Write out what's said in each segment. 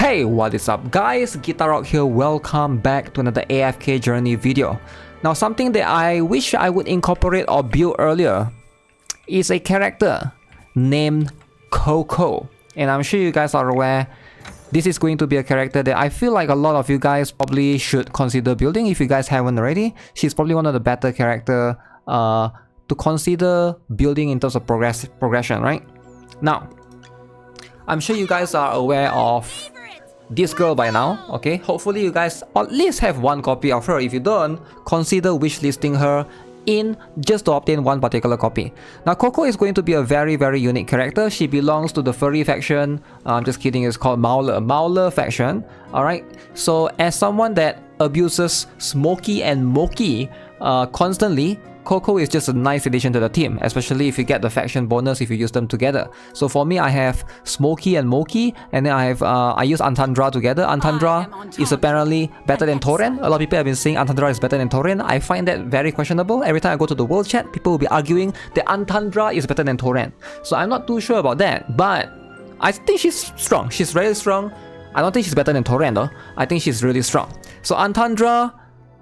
Hey, what is up guys, GuitarRock here, welcome back to another AFK Journey video. Now something that I wish I would incorporate or build earlier is a character named Koko. And I'm sure you guys are aware this is going to be a character that I feel like a lot of you guys probably should consider building if you guys haven't already. She's probably one of the better character to consider building in terms of progression, right? Now, I'm sure you guys are aware of this girl by now, okay? Hopefully you guys at least have one copy of her. If you don't, consider wishlisting her in just to obtain one particular copy. Now Koko is going to be a very unique character. She belongs to the furry faction. I'm just kidding, it's called Mauler faction. Alright, so as someone that abuses Smokey and Moki constantly, Koko is just a nice addition to the team, especially if you get the faction bonus if you use them together. So for me, I have Smokey and Moki, and then I use Antandra together. Antandra is apparently better than Torren. A lot of people have been saying Antandra is better than Torren. I find that very questionable. Every time I go to the world chat, people will be arguing that Antandra is better than Torren. So I'm not too sure about that, but I think she's strong. She's really strong. I don't think she's better than Torren though. I think she's really strong. So Antandra,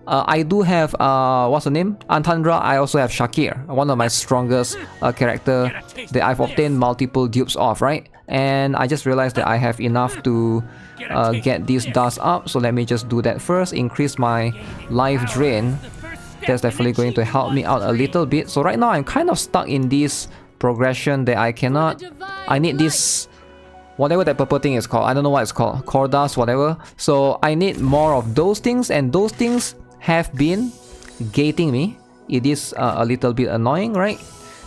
I do have, what's her name? Antandra. I also have Shakir, one of my strongest character that I've obtained multiple dupes of, right? And I just realized that I have enough to get these dust up. So let me just do that first. Increase my life drain. That's definitely going to help me out a little bit. So right now I'm kind of stuck in this progression that I cannot. I need this, whatever that purple thing is called. I don't know what it's called. Core dust, whatever. So I need more of those things, and those things have been gating me. It is a little bit annoying, right?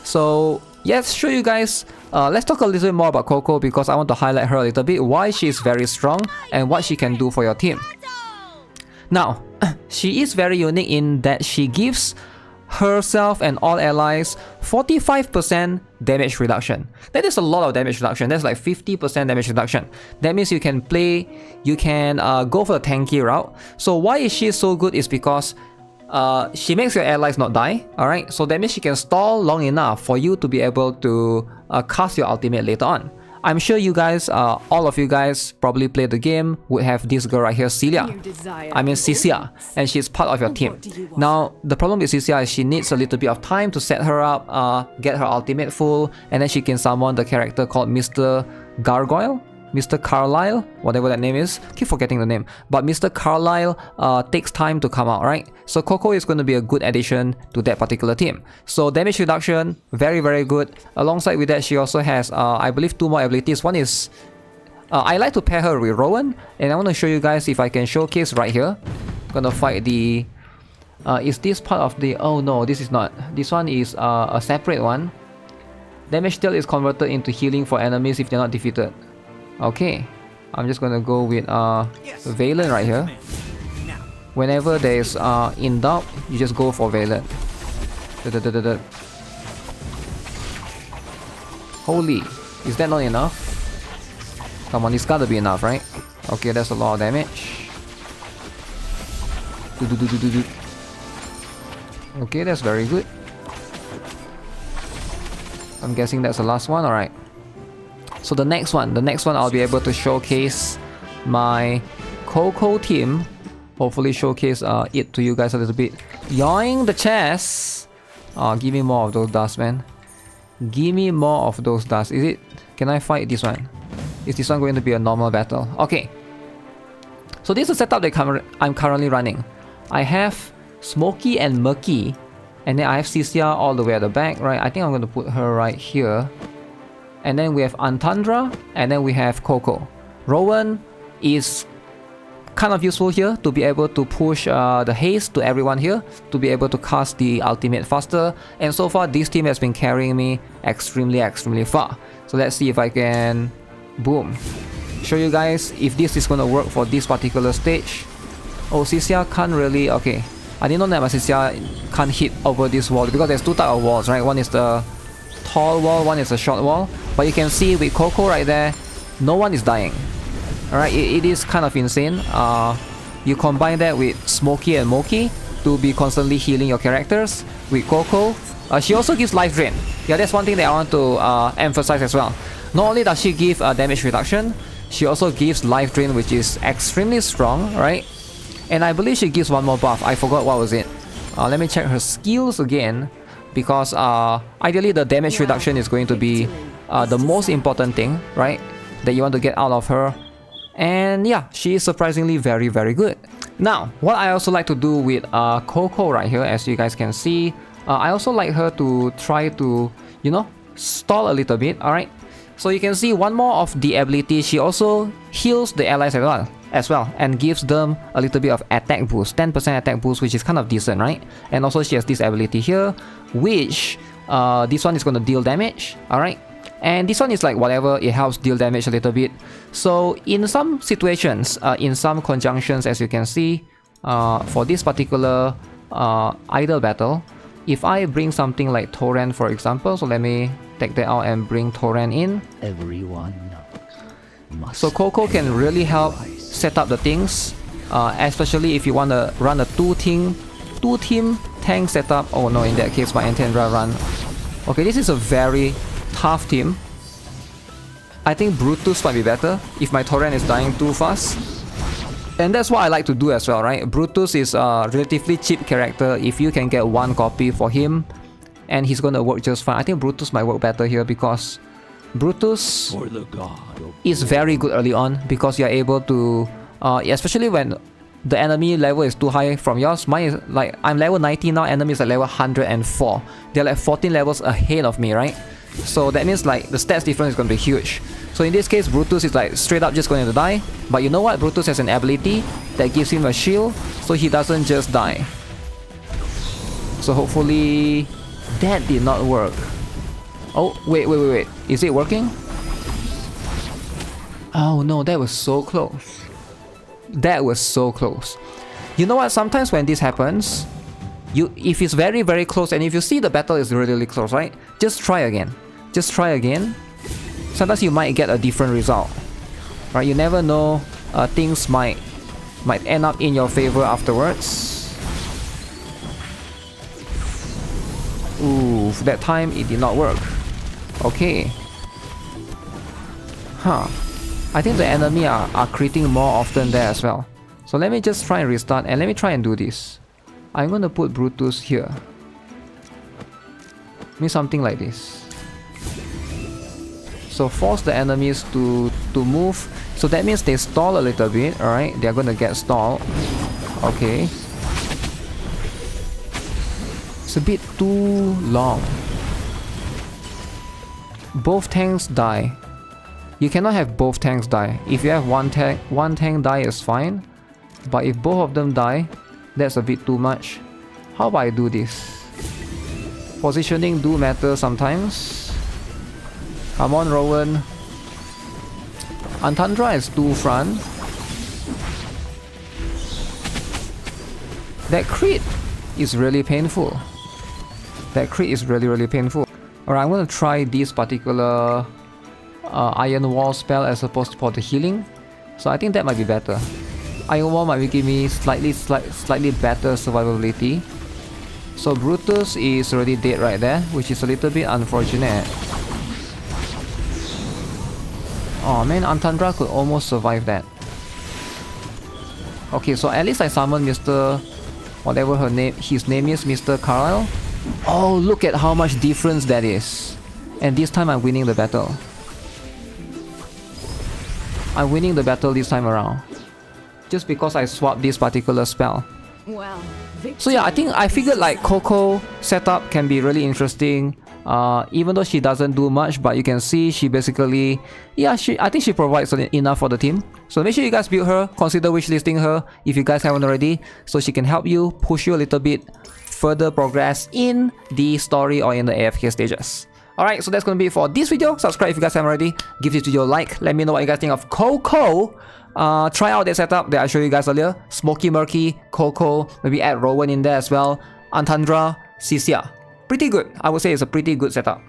So yes, show you guys, let's talk a little bit more about Koko, because I want to highlight her a little bit, why she's very strong and what she can do for your team. Now, she is very unique in that she gives herself and all allies 45% damage reduction. That is a lot of damage reduction. That's like 50% damage reduction. That means you can go for the tanky route. So why is she so good is because she makes your allies not die. Alright, so that means she can stall long enough for you to be able to cast your ultimate later on. I'm sure you guys, all of you guys probably play the game, would have this girl right here, Celia. I mean Cicia, and she's part of your team. Now, the problem with Cicia is she needs a little bit of time to set her up, get her ultimate full, and then she can summon the character called Mr. Gargoyle? Mr. Carlisle, whatever that name is, keep forgetting the name, but Mr. Carlisle takes time to come out, right? So Koko is going to be a good addition to that particular team. So damage reduction, very good. Alongside with that, she also has, I believe, 2 more abilities. One is, I like to pair her with Rowan, and I want to show you guys if I can showcase right here. I'm gonna fight the, is this part of the, oh no, this is not. This one is a separate one. Damage dealt is converted into healing for enemies if they're not defeated. Okay, I'm just gonna go with Valen right here. Whenever there's in doubt, you just go for Valen. Holy, is that not enough? Come on, it's gotta be enough, right? Okay, that's a lot of damage. Okay, that's very good. I'm guessing that's the last one, alright. So the next one I'll be able to showcase my Koko team. Hopefully showcase it to you guys a little bit. Yoing the chest. Give me more of those dust, man. Give me more of those dust. Is it? Can I fight this one? Is this one going to be a normal battle? Okay. So this is the setup that I'm currently running. I have Smokey and Murky, and then I have Cicia all the way at the back, right? I think I'm going to put her right here. And then we have Antandra, and then we have Koko. Rowan is kind of useful here to be able to push the haste to everyone here, to be able to cast the ultimate faster. And so far, this team has been carrying me extremely far. So let's see if I can, boom, show you guys if this is going to work for this particular stage. Oh, Cicia can't really, okay. I didn't know that my Cicia can't hit over this wall, because there's 2 types of walls, right? One is the tall wall, one is a short wall. But you can see with Koko right there, no one is dying. Alright, it is kind of insane. You combine that with Smokey and Moki to be constantly healing your characters. With Koko, she also gives life drain. Yeah, that's one thing that I want to emphasize as well. Not only does she give damage reduction, She also gives life drain, which is extremely strong, right? And I believe she gives one more buff. I forgot what was it. Let me check her skills again, because ideally the damage reduction is going to be the most important thing, right? That you want to get out of her. And yeah, she is surprisingly very, very good. Now, what I also like to do with Koko right here, as you guys can see, I also like her to try to, you know, stall a little bit, alright? So you can see one more of the ability, she also heals the allies as well, and gives them a little bit of attack boost, 10% attack boost, which is kind of decent, right? And also she has this ability here, which this one is going to deal damage, alright? And this one is like whatever, it helps deal damage a little bit. So in some situations, in some conjunctions, as you can see, for this particular idle battle, if I bring something like Torrent, for example, so let me take that out and bring Torrent in. So Koko can really help set up the things, especially if you want to run a two-team tank setup. Oh no, in that case my Antandra run. Okay, this is a very tough team. I think Brutus might be better if my Torrent is dying too fast. And that's what I like to do as well, right? Brutus is a relatively cheap character. If you can get one copy for him, and he's gonna work just fine. I think Brutus might work better here because Brutus is very good early on, because you're able to, especially when the enemy level is too high from yours. Mine is like, I'm level 90 now, enemies are level 104. They're like 14 levels ahead of me, right? So that means like the stats difference is going to be huge. So in this case, Brutus is like straight up just going to die. But you know what? Brutus has an ability that gives him a shield, so he doesn't just die. So hopefully that did not work. Oh, wait. Is it working? Oh no, that was so close. That was so close. You know what? Sometimes when this happens, if it's very, very close, and if you see the battle is really, really close, right? Just try again. Just try again. Sometimes you might get a different result, right? You never know. Things might end up in your favor afterwards. Ooh, that time it did not work. Okay. Huh. I think the enemy are critting more often there as well. So let me just try and restart, and let me try and do this. I'm gonna put Brutus here. Maybe something like this. So force the enemies to move. So that means they stall a little bit, alright? They're gonna get stalled. Okay. It's a bit too long. Both tanks die. You cannot have both tanks die. If you have one tank die is fine. But if both of them die, that's a bit too much. How about I do this? Positioning do matter sometimes. Come on, Rowan. Antandra is too front. That crit is really painful. That crit is really, really painful. Alright, I'm gonna try this particular Iron Wall spell as opposed to for the healing. So I think that might be better. Iron Wall might give me slightly better survivability. So Brutus is already dead right there, which is a little bit unfortunate. Oh man, Antandra could almost survive that. Okay, so at least I summoned Mr. whatever his name is, Mr. Carlisle. Oh, look at how much difference that is. And this time I'm winning the battle. I'm winning the battle this time around. Just because I swapped this particular spell. Well, so yeah, I figured like Koko setup can be really interesting. Even though she doesn't do much, but you can see she basically, yeah, I think she provides enough for the team. So make sure you guys build her, consider wishlisting her if you guys haven't already, so she can help you, push you a little bit further progress in the story or in the AFK stages. Alright, so that's gonna be it for this video. Subscribe if you guys haven't already. Give this video a like. Let me know what you guys think of Koko. Try out that setup that I showed you guys earlier. Smoky Murky, Koko, maybe add Rowan in there as well. Antandra, Cisia. Pretty good. I would say it's a pretty good setup.